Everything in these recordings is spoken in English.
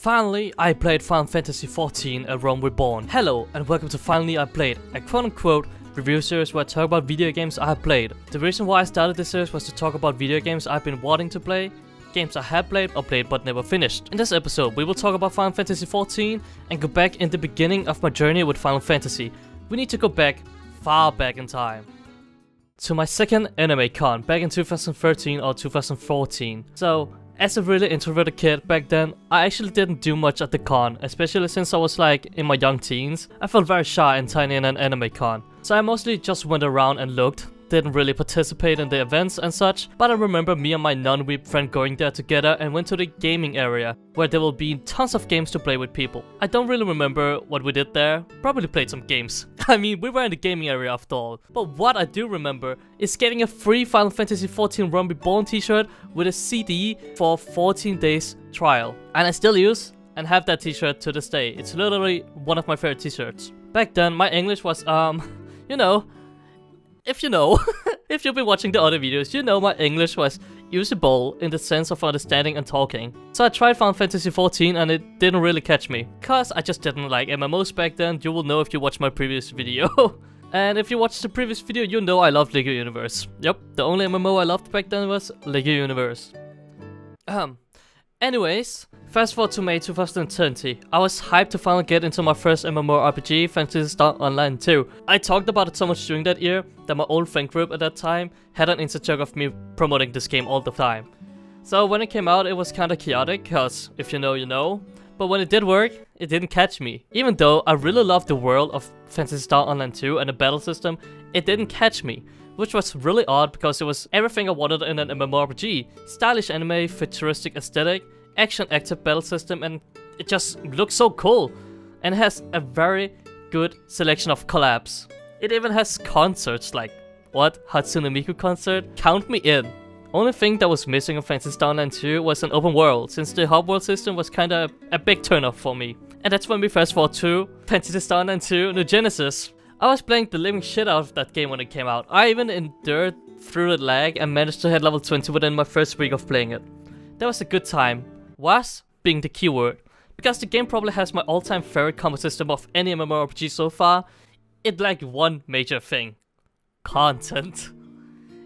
Finally, I played Final Fantasy XIV A Realm Reborn. Hello, and welcome to Finally I Played, a quote-unquote review series where I talk about video games I have played. The reason why I started this series was to talk about video games I've been wanting to play, games I have played or played but never finished. In this episode, we will talk about Final Fantasy XIV and go back in the beginning of my journey with Final Fantasy. We need to go back, far back in time, to my second anime con back in 2013 or 2014. So, as a really introverted kid back then, I actually didn't do much at the con, especially since I was like in my young teens. I felt very shy and tiny in an anime con, so I mostly just went around and looked, didn't really participate in the events and such, but I remember me and my non-weeb friend going there together and went to the gaming area, where there will be tons of games to play with people. I don't really remember what we did there, probably played some games. I mean, we were in the gaming area after all. But what I do remember is getting a free Final Fantasy XIV Realm Reborn t-shirt with a CD for 14 days trial. And I still use and have that t-shirt to this day. It's literally one of my favorite t-shirts. Back then, my English was, you know, if you know, if you've been watching the other videos, you know my English was usable in the sense of understanding and talking. So I tried Final Fantasy XIV and it didn't really catch me, cause I just didn't like MMOs back then. You will know if you watch my previous video. And if you watched the previous video, you know I loved LEGO Universe. Yep, the only MMO I loved back then was LEGO Universe. Anyways, fast forward to May 2020. I was hyped to finally get into my first MMORPG, Fantasy XIV Online 2. I talked about it so much during that year that my old friend group at that time had an inside joke of me promoting this game all the time. So when it came out, it was kinda chaotic, cause if you know, you know. But when it did work, it didn't catch me. Even though I really loved the world of Fantasy XIV Online 2 and the battle system, it didn't catch me. Which was really odd because it was everything I wanted in an MMORPG. Stylish anime, futuristic aesthetic, action-active battle system, and it just looks so cool. And it has a very good selection of collabs. It even has concerts like, what? Hatsune Miku concert? Count me in. Only thing that was missing in Fantasy XIV Online 2 was an open world, since the hub world system was kinda a big turn-off for me. And that's when we fast forward to Fantasy XIV Online 2 New Genesis. I was playing the living shit out of that game when it came out. I even endured through the lag and managed to hit level 20 within my first week of playing it. That was a good time. Was being the keyword. Because the game probably has my all-time favorite combat system of any MMORPG so far. It lacked one major thing. Content.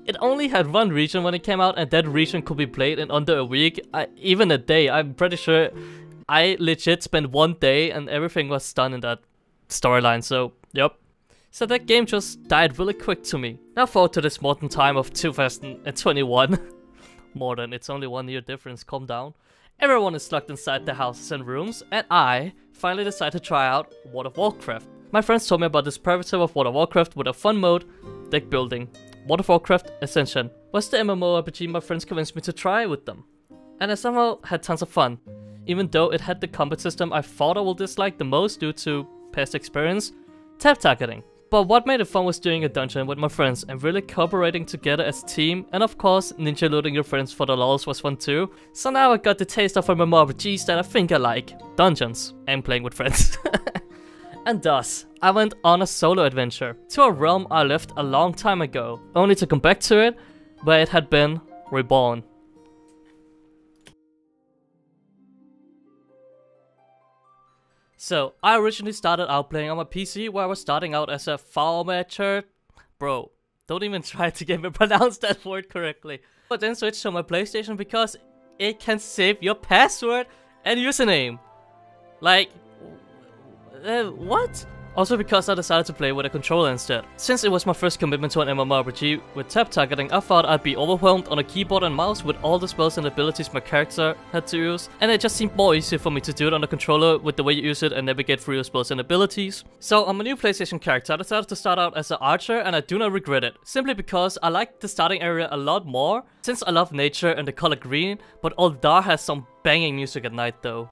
It only had one region when it came out, and that region could be played in under a week. Even a day. I'm pretty sure I legit spent one day and everything was done in that storyline, so yep. So that game just died really quick to me. Now forward to this modern time of 2021. Modern, it's only 1 year difference, calm down. Everyone is locked inside their houses and rooms, and I finally decided to try out World of Warcraft. My friends told me about this private server of World of Warcraft with a fun mode, deck building. World of Warcraft Ascension was the MMORPG my friends convinced me to try with them. And I somehow had tons of fun. Even though it had the combat system I thought I would dislike the most due to past experience, tab targeting. But what made it fun was doing a dungeon with my friends and really cooperating together as a team, and of course, ninja looting your friends for the lols was fun too. So now I got the taste of MMORPGs that I think I like. Dungeons and playing with friends. And thus, I went on a solo adventure to a realm I left a long time ago, only to come back to it where it had been reborn. So, I originally started out playing on my PC where I was starting out as a farmer. Bro, don't even try to get me pronounce that word correctly. But then switched to my PlayStation because it can save your password and username. Like, what? Also because I decided to play with a controller instead. Since it was my first commitment to an MMORPG with tab targeting, I thought I'd be overwhelmed on a keyboard and mouse with all the spells and abilities my character had to use, and it just seemed more easy for me to do it on the controller with the way you use it and navigate through your spells and abilities. So on my new PlayStation character, I decided to start out as an archer, and I do not regret it, simply because I like the starting area a lot more, since I love nature and the color green, but Ul'dah has some banging music at night though.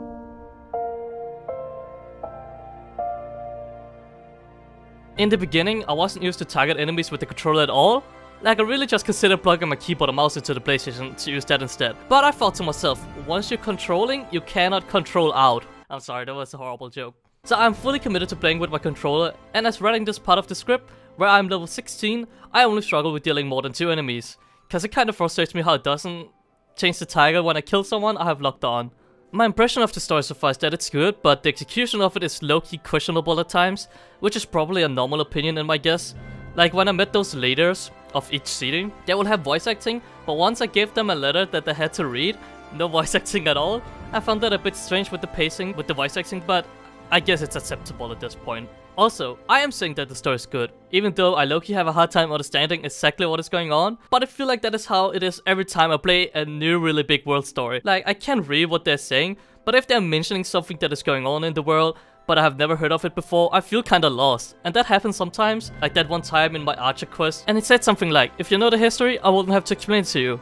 In the beginning, I wasn't used to target enemies with the controller at all. Like, I really just considered plugging my keyboard and mouse into the PlayStation to use that instead. But I thought to myself, once you're controlling, you cannot control out. I'm sorry, that was a horrible joke. So I'm fully committed to playing with my controller, and as writing this part of the script, where I'm level 16, I only struggle with dealing more than 2 enemies. Cause it kinda frustrates me how it doesn't change the title when I kill someone I have locked on. My impression of the story so far is that it's good, but the execution of it is low-key questionable at times, which is probably a normal opinion in my guess. Like when I met those leaders of each city, they will have voice acting, but once I gave them a letter that they had to read, no voice acting at all. I found that a bit strange with the pacing, with the voice acting, but I guess it's acceptable at this point. Also, I am saying that the story is good, even though I low-key have a hard time understanding exactly what is going on, but I feel like that is how it is every time I play a new really big world story. Like, I can read what they're saying, but if they're mentioning something that is going on in the world, but I have never heard of it before, I feel kinda lost. And that happens sometimes, like that one time in my Archer quest, and it said something like, if you know the history, I wouldn't have to explain it to you.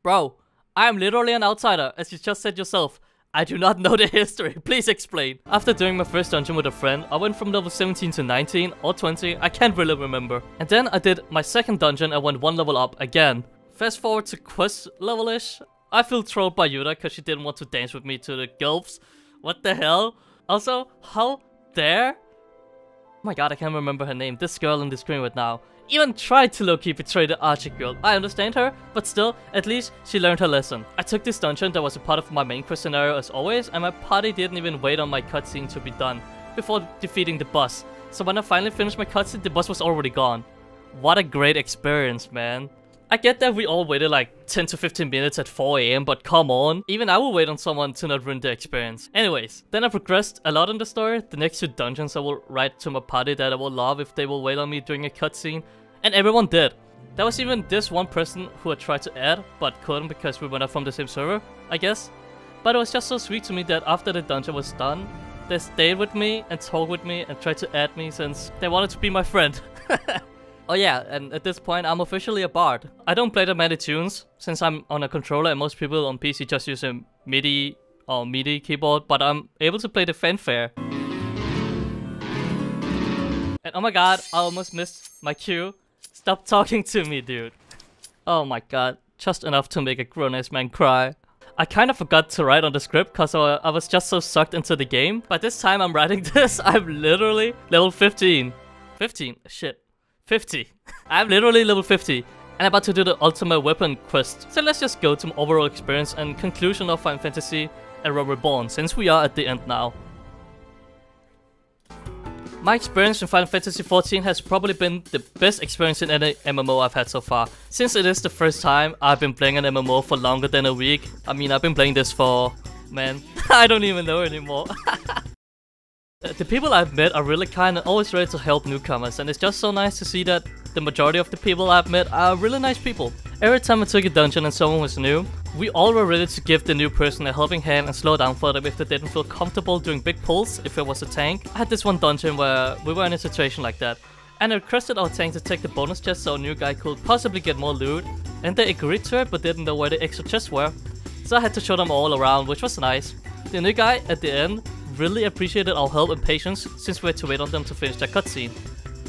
Bro, I am literally an outsider, as you just said yourself. I do not know the history, please explain. After doing my first dungeon with a friend, I went from level 17 to 19 or 20, I can't really remember. And then I did my second dungeon and went one level up again. Fast forward to quest level-ish, I feel trolled by Yuta because she didn't want to dance with me to the gulps. What the hell? Also, how dare? Oh my god, I can't remember her name. This girl in the screen right now even tried to low-key betray the Archer girl. I understand her, but still, at least she learned her lesson. I took this dungeon that was a part of my main quest scenario as always, and my party didn't even wait on my cutscene to be done before defeating the boss. So when I finally finished my cutscene, the boss was already gone. What a great experience, man. I get that we all waited like 10 to 15 minutes at 4 AM, but come on. Even I will wait on someone to not ruin the experience. Anyways, then I progressed a lot in the story. The next 2 dungeons I will write to my party that I will love if they will wait on me during a cutscene. And everyone did. There was even this one person who I tried to add, but couldn't because we were not from the same server, I guess. But it was just so sweet to me that after the dungeon was done, they stayed with me and talked with me and tried to add me since they wanted to be my friend. Oh yeah, and at this point I'm officially a bard. I don't play that many tunes, since I'm on a controller and most people on PC just use a MIDI or MIDI keyboard, but I'm able to play the fanfare. And oh my god, I almost missed my cue. Stop talking to me, dude. Oh my god, just enough to make a grown-ass man cry. I kind of forgot to write on the script because I was just so sucked into the game. By this time I'm writing this, I'm literally level 15. 15? Shit. 50. I'm literally level 50 and about to do the ultimate weapon quest. So let's just go to my overall experience and conclusion of Final Fantasy and Reborn, since we are at the end now. My experience in Final Fantasy XIV has probably been the best experience in any MMO I've had so far. Since it is the first time I've been playing an MMO for longer than a week. I mean, I've been playing this for... man, I don't even know anymore. The people I've met are really kind and always ready to help newcomers, and it's just so nice to see that the majority of the people I've met are really nice people. Every time I took a dungeon and someone was new, we all were ready to give the new person a helping hand and slow down for them if they didn't feel comfortable doing big pulls if it was a tank. I had this one dungeon where we were in a situation like that, and I requested our tank to take the bonus chest so a new guy could possibly get more loot, and they agreed to it but didn't know where the extra chests were, so I had to show them all around, which was nice. The new guy at the end really appreciated our help and patience since we had to wait on them to finish their cutscene.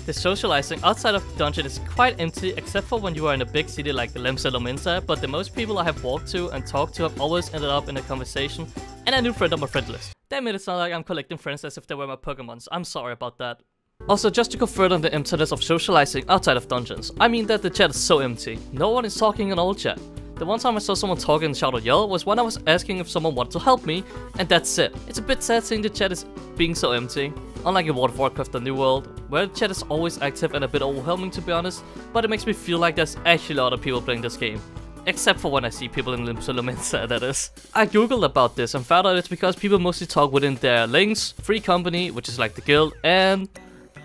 The socializing outside of the dungeon is quite empty except for when you are in a big city like Lemsa, but the most people I have walked to and talked to have always ended up in a conversation and a new friend on my friend list. Damn it, it's not like I'm collecting friends as if they were my Pokemons. I'm sorry about that. Also, just to go further on the emptiness of socializing outside of dungeons, I mean that the chat is so empty. No one is talking in all chat. The one time I saw someone talking in Shout or Yell was when I was asking if someone wanted to help me, and that's it. It's a bit sad seeing the chat is being so empty. Unlike in World of Warcraft The New World, where the chat is always active and a bit overwhelming to be honest, but it makes me feel like there's actually a lot of people playing this game. Except for when I see people in Lemsa, that is. I googled about this and found out it's because people mostly talk within their links, Free Company, which is like the guild, and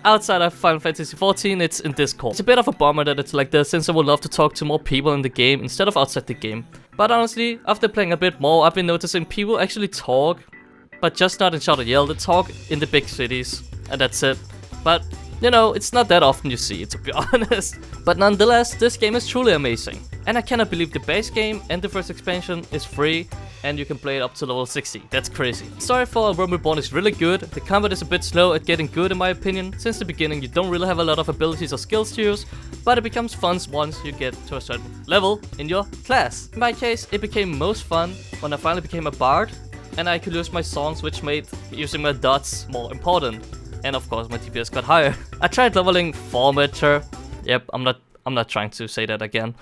outside of Final Fantasy XIV, it's in Discord. It's a bit of a bummer that it's like this, since I would love to talk to more people in the game instead of outside the game. But honestly, after playing a bit more, I've been noticing people actually talk, but just not in Shout or Yell. They talk in the big cities, and that's it. But, you know, it's not that often you see it, to be honest. But nonetheless, this game is truly amazing. And I cannot believe the base game and the first expansion is free, and you can play it up to level 60. That's crazy. The story for Reborn is really good. The combat is a bit slow at getting good in my opinion. Since the beginning you don't really have a lot of abilities or skills to use, but it becomes fun once you get to a certain level in your class. In my case, it became most fun when I finally became a bard, and I could use my songs, which made using my dots more important. And of course my DPS got higher. I tried leveling 4 meter. Yep, I'm not trying to say that again.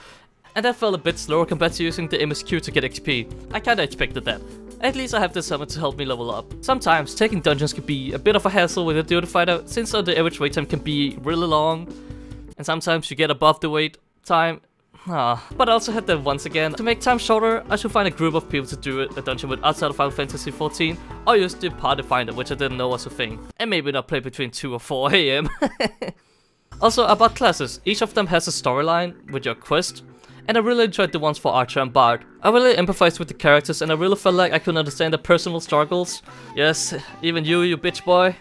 And that felt a bit slower compared to using the MSQ to get XP. I kinda expected that. At least I have this summon to help me level up. Sometimes taking dungeons can be a bit of a hassle with a duty fighter, since the average wait time can be really long, and sometimes you get above the wait time. But I also had that once again, to make time shorter, I should find a group of people to do a dungeon with outside of Final Fantasy XIV, or use the party finder, which I didn't know was a thing, and maybe not play between 2 or 4 AM. Also, about classes, each of them has a storyline with your quest, and I really enjoyed the ones for Archer and Bard. I really empathized with the characters, and I really felt like I could understand their personal struggles. Yes, even you bitch boy.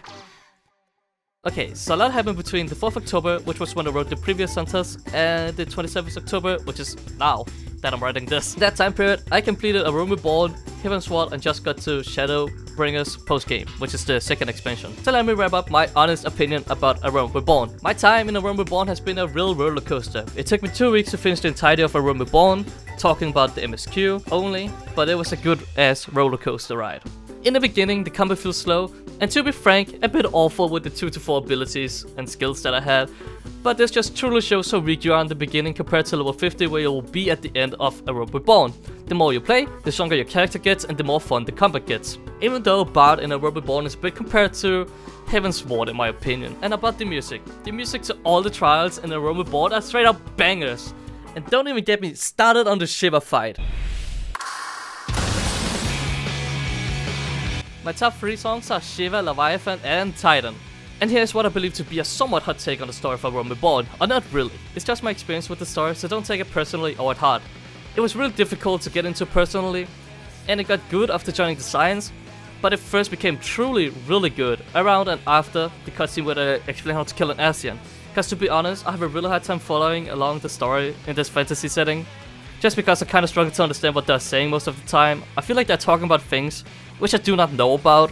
Okay, so a lot happened between the 4th October, which was when I wrote the previous sentence, and the 27th October, which is now that I'm writing this. In that time period, I completed A Realm Reborn, Heavensward, and just got to Shadowbringers post-game, which is the 2nd expansion. So let me wrap up my honest opinion about A Realm Reborn. My time in A Realm Reborn has been a real roller coaster. It took me 2 weeks to finish the entirety of A Realm Reborn, talking about the MSQ only, but it was a good ass roller coaster ride. In the beginning, the combat feels slow, and to be frank, a bit awful with the 2 to 4 abilities and skills that I had, but this just truly shows how weak you are in the beginning compared to level 50 where you will be at the end of A Realm Reborn. The more you play, the stronger your character gets and the more fun the combat gets. Even though Bard in A Realm Reborn is a bit compared to Heavensward in my opinion. And about the music to all the trials in A Realm Reborn are straight up bangers. And don't even get me started on the Shiva fight. My top 3 songs are Shiva, Leviathan, and Titan. And here's what I believe to be a somewhat hot take on the story for Realm Reborn, or not really. It's just my experience with the story, so don't take it personally or at heart. It was really difficult to get into personally, and it got good after joining the Science, but it first became truly really good around and after the cutscene where I explain how to kill an Asian. Cause to be honest, I have a really hard time following along the story in this fantasy setting, just because I kinda struggle to understand what they're saying most of the time. I feel like they're talking about things which I do not know about,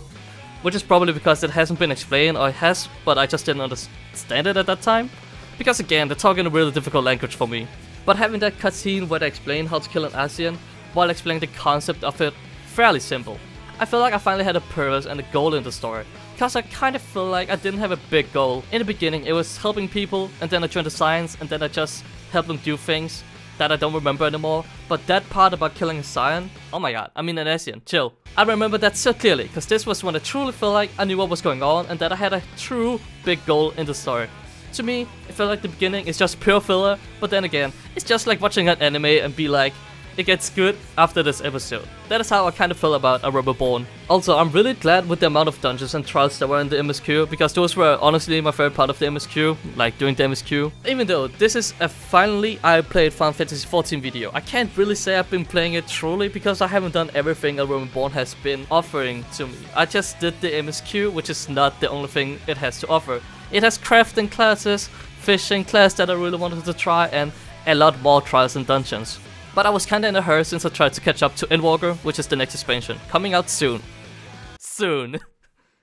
which is probably because it hasn't been explained, or it has, but I just didn't understand it at that time. Because again, they're talking a really difficult language for me. But having that cutscene where they explain how to kill an Asian, while explaining the concept of it, fairly simple. I feel like I finally had a purpose and a goal in the story. Cause I kind of feel like I didn't have a big goal. In the beginning it was helping people, and then I joined the Science, and then I just helped them do things that I don't remember anymore. But that part about killing a Scion, oh my god, I mean an Asian, chill. I remember that so clearly, cause this was when I truly felt like I knew what was going on and that I had a true big goal in the story. To me, it felt like the beginning is just pure filler, but then again, it's just like watching an anime and be like, it gets good after this episode. That is how I kind of feel about A Realm Reborn. Also, I'm really glad with the amount of dungeons and trials that were in the MSQ, because those were honestly my favorite part of the MSQ, like doing the MSQ. Even though this is a finally I played Final Fantasy XIV video, I can't really say I've been playing it truly because I haven't done everything A Realm Reborn has been offering to me. I just did the MSQ, which is not the only thing it has to offer. It has crafting classes, fishing class that I really wanted to try, and a lot more trials and dungeons. But I was kinda in a hurry since I tried to catch up to Endwalker, which is the next expansion, coming out soon.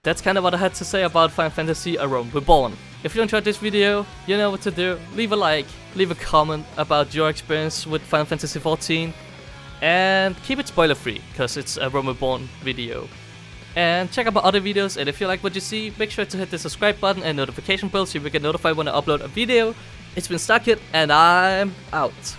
That's kinda what I had to say about Final Fantasy A Realm Reborn. If you enjoyed this video, you know what to do. Leave a like, leave a comment about your experience with Final Fantasy XIV, and keep it spoiler free, cause it's a Realm Reborn video. And check out my other videos, and if you like what you see, make sure to hit the subscribe button and notification bell so you will get notified when I upload a video. It's been Stuckit, and I'm out.